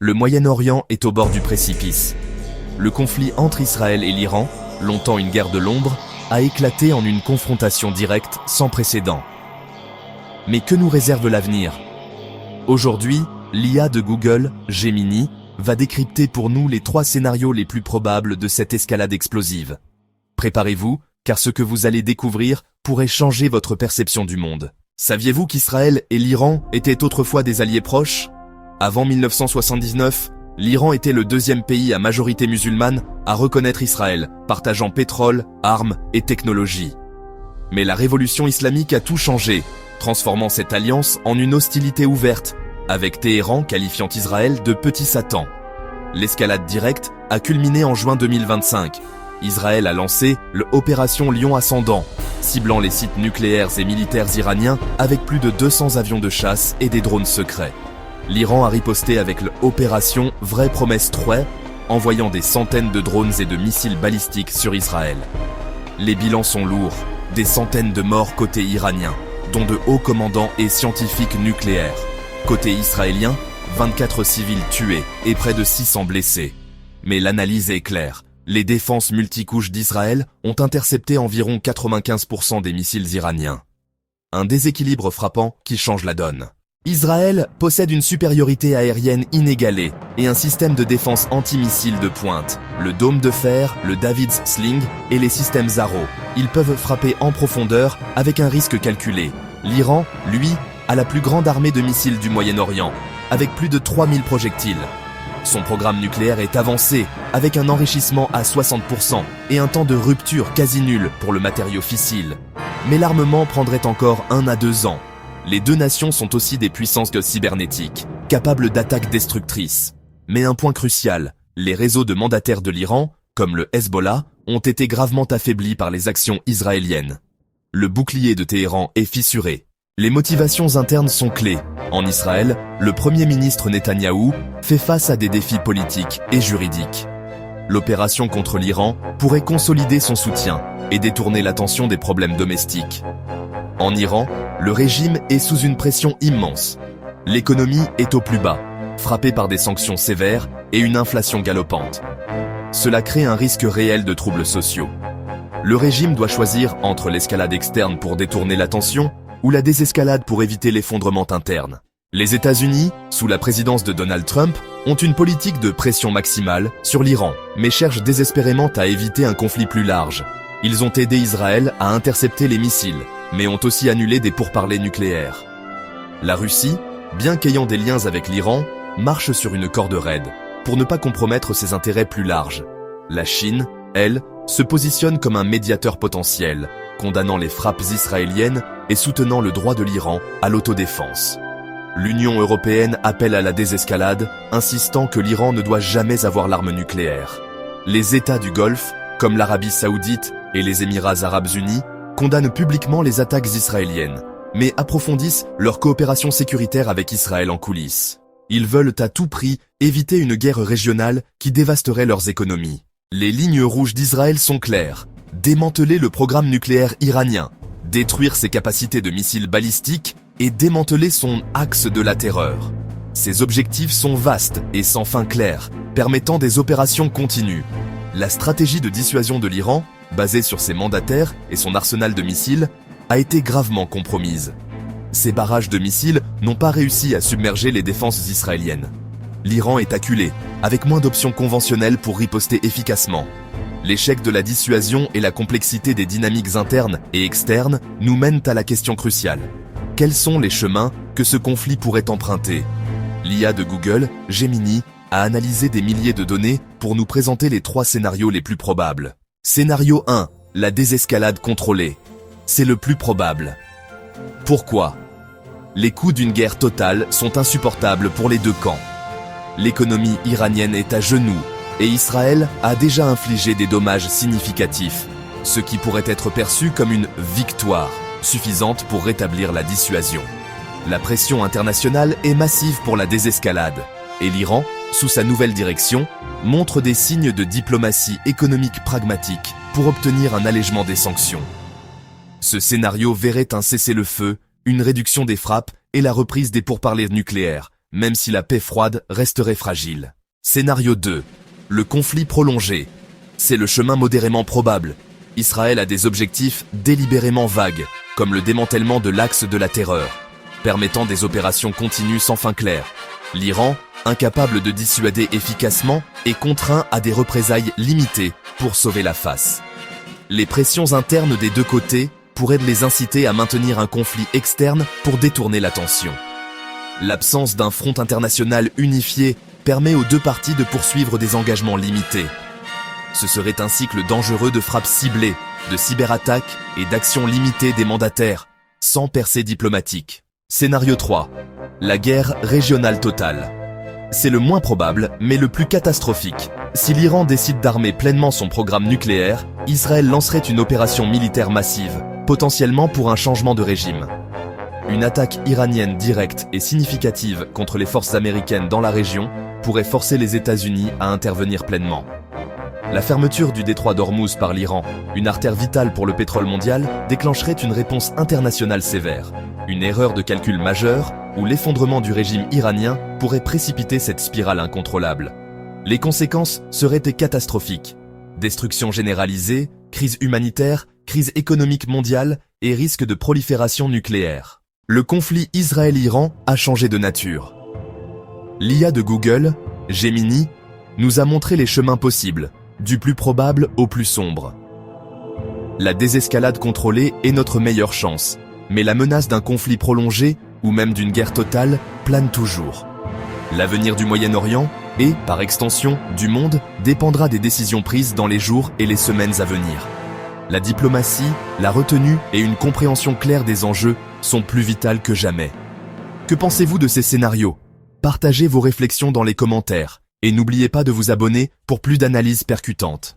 Le Moyen-Orient est au bord du précipice. Le conflit entre Israël et l'Iran, longtemps une guerre de l'ombre, a éclaté en une confrontation directe sans précédent. Mais que nous réserve l'avenir? Aujourd'hui, l'IA de Google, Gemini, va décrypter pour nous les 3 scénarios les plus probables de cette escalade explosive. Préparez-vous, car ce que vous allez découvrir pourrait changer votre perception du monde. Saviez-vous qu'Israël et l'Iran étaient autrefois des alliés proches? Avant 1979, l'Iran était le 2e pays à majorité musulmane à reconnaître Israël, partageant pétrole, armes et technologies. Mais la révolution islamique a tout changé, transformant cette alliance en une hostilité ouverte, avec Téhéran qualifiant Israël de petit Satan. L'escalade directe a culminé en juin 2025. Israël a lancé l'opération Lion Ascendant, ciblant les sites nucléaires et militaires iraniens avec plus de 200 avions de chasse et des drones secrets. L'Iran a riposté avec l'opération Vraie Promesse 3, envoyant des centaines de drones et de missiles balistiques sur Israël. Les bilans sont lourds, des centaines de morts côté iranien, dont de hauts commandants et scientifiques nucléaires. Côté israélien, 24 civils tués et près de 600 blessés. Mais l'analyse est claire. Les défenses multicouches d'Israël ont intercepté environ 95% des missiles iraniens. Un déséquilibre frappant qui change la donne. Israël possède une supériorité aérienne inégalée et un système de défense antimissile de pointe. Le dôme de fer, le David's Sling et les systèmes Arrow. Ils peuvent frapper en profondeur avec un risque calculé. L'Iran, lui, a la plus grande armée de missiles du Moyen-Orient, avec plus de 3000 projectiles. Son programme nucléaire est avancé, avec un enrichissement à 60% et un temps de rupture quasi nul pour le matériau fissile. Mais l'armement prendrait encore 1 à 2 ans. Les 2 nations sont aussi des puissances cybernétiques, capables d'attaques destructrices. Mais un point crucial, les réseaux de mandataires de l'Iran, comme le Hezbollah, ont été gravement affaiblis par les actions israéliennes. Le bouclier de Téhéran est fissuré. Les motivations internes sont clés. En Israël, le Premier ministre Netanyahou fait face à des défis politiques et juridiques. L'opération contre l'Iran pourrait consolider son soutien et détourner l'attention des problèmes domestiques. En Iran, le régime est sous une pression immense. L'économie est au plus bas, frappée par des sanctions sévères et une inflation galopante. Cela crée un risque réel de troubles sociaux. Le régime doit choisir entre l'escalade externe pour détourner l'attention ou la désescalade pour éviter l'effondrement interne. Les États-Unis, sous la présidence de Donald Trump, ont une politique de pression maximale sur l'Iran, mais cherchent désespérément à éviter un conflit plus large. Ils ont aidé Israël à intercepter les missiles, mais ont aussi annulé des pourparlers nucléaires. La Russie, bien qu'ayant des liens avec l'Iran, marche sur une corde raide, pour ne pas compromettre ses intérêts plus larges. La Chine, elle, se positionne comme un médiateur potentiel, condamnant les frappes israéliennes et soutenant le droit de l'Iran à l'autodéfense. L'Union européenne appelle à la désescalade, insistant que l'Iran ne doit jamais avoir l'arme nucléaire. Les États du Golfe, comme l'Arabie Saoudite et les Émirats Arabes Unis, condamnent publiquement les attaques israéliennes, mais approfondissent leur coopération sécuritaire avec Israël en coulisses. Ils veulent à tout prix éviter une guerre régionale qui dévasterait leurs économies. Les lignes rouges d'Israël sont claires. Démanteler le programme nucléaire iranien, détruire ses capacités de missiles balistiques et démanteler son axe de la terreur. Ces objectifs sont vastes et sans fin claire, permettant des opérations continues. La stratégie de dissuasion de l'Iran, basée sur ses mandataires et son arsenal de missiles, a été gravement compromise. Ces barrages de missiles n'ont pas réussi à submerger les défenses israéliennes. L'Iran est acculé, avec moins d'options conventionnelles pour riposter efficacement. L'échec de la dissuasion et la complexité des dynamiques internes et externes nous mènent à la question cruciale. Quels sont les chemins que ce conflit pourrait emprunter? L'IA de Google, Gemini, a analysé des milliers de données pour nous présenter les 3 scénarios les plus probables. Scénario 1, la désescalade contrôlée. C'est le plus probable. Pourquoi? Les coûts d'une guerre totale sont insupportables pour les 2 camps. L'économie iranienne est à genoux et Israël a déjà infligé des dommages significatifs, ce qui pourrait être perçu comme une victoire suffisante pour rétablir la dissuasion. La pression internationale est massive pour la désescalade et l'Iran, sous sa nouvelle direction, montre des signes de diplomatie économique pragmatique pour obtenir un allègement des sanctions. Ce scénario verrait un cessez-le-feu, une réduction des frappes et la reprise des pourparlers nucléaires, même si la paix froide resterait fragile. Scénario 2. Le conflit prolongé. C'est le chemin modérément probable. Israël a des objectifs délibérément vagues, comme le démantèlement de l'axe de la terreur, permettant des opérations continues sans fin claire. L'Iran, incapable de dissuader efficacement, est contraint à des représailles limitées pour sauver la face. Les pressions internes des deux côtés pourraient les inciter à maintenir un conflit externe pour détourner l'attention. L'absence d'un front international unifié permet aux deux parties de poursuivre des engagements limités. Ce serait un cycle dangereux de frappes ciblées, de cyberattaques et d'actions limitées des mandataires, sans percée diplomatique. Scénario 3. La guerre régionale totale. C'est le moins probable, mais le plus catastrophique. Si l'Iran décide d'armer pleinement son programme nucléaire, Israël lancerait une opération militaire massive, potentiellement pour un changement de régime. Une attaque iranienne directe et significative contre les forces américaines dans la région pourrait forcer les États-Unis à intervenir pleinement. La fermeture du détroit d'Ormuz par l'Iran, une artère vitale pour le pétrole mondial, déclencherait une réponse internationale sévère. Une erreur de calcul majeure ou l'effondrement du régime iranien pourrait précipiter cette spirale incontrôlable. Les conséquences seraient catastrophiques. Destruction généralisée, crise humanitaire, crise économique mondiale et risque de prolifération nucléaire. Le conflit Israël-Iran a changé de nature. L'IA de Google, Gemini, nous a montré les chemins possibles, du plus probable au plus sombre. La désescalade contrôlée est notre meilleure chance, mais la menace d'un conflit prolongé ou même d'une guerre totale plane toujours. L'avenir du Moyen-Orient et, par extension, du monde dépendra des décisions prises dans les jours et les semaines à venir. La diplomatie, la retenue et une compréhension claire des enjeux sont plus vitales que jamais. Que pensez-vous de ces scénarios? Partagez vos réflexions dans les commentaires et n'oubliez pas de vous abonner pour plus d'analyses percutantes.